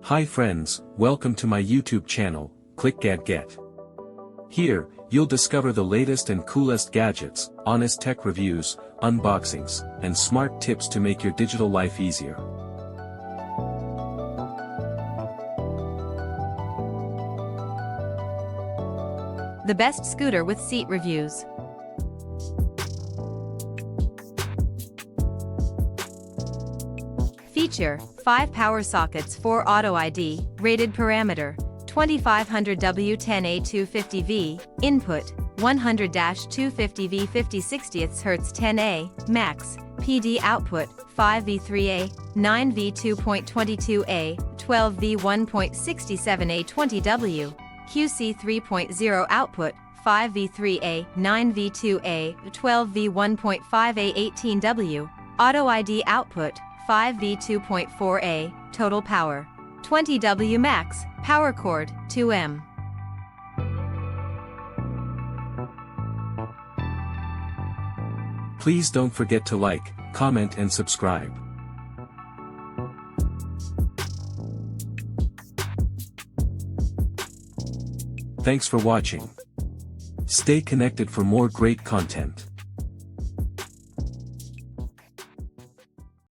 Hi friends, welcome to my YouTube channel, clickgatget. Here, you'll discover the latest and coolest gadgets, honest tech reviews, unboxings, and smart tips to make your digital life easier. The best scooter with seat reviews. Feature: 5 power sockets, 4 auto ID, rated parameter, 2500W10A250V, input, 100-250V 50/60 Hz 10A, max, PD output, 5V3A, 9V2.22A, 12V1.67A 20W, QC 3.0 output, 5V3A, 9V2A, 12V1.5A 18W, auto ID output, 5V2.4A, total power, 20W max, power cord, 2M. Please don't forget to like, comment and subscribe. Thanks for watching. Stay connected for more great content.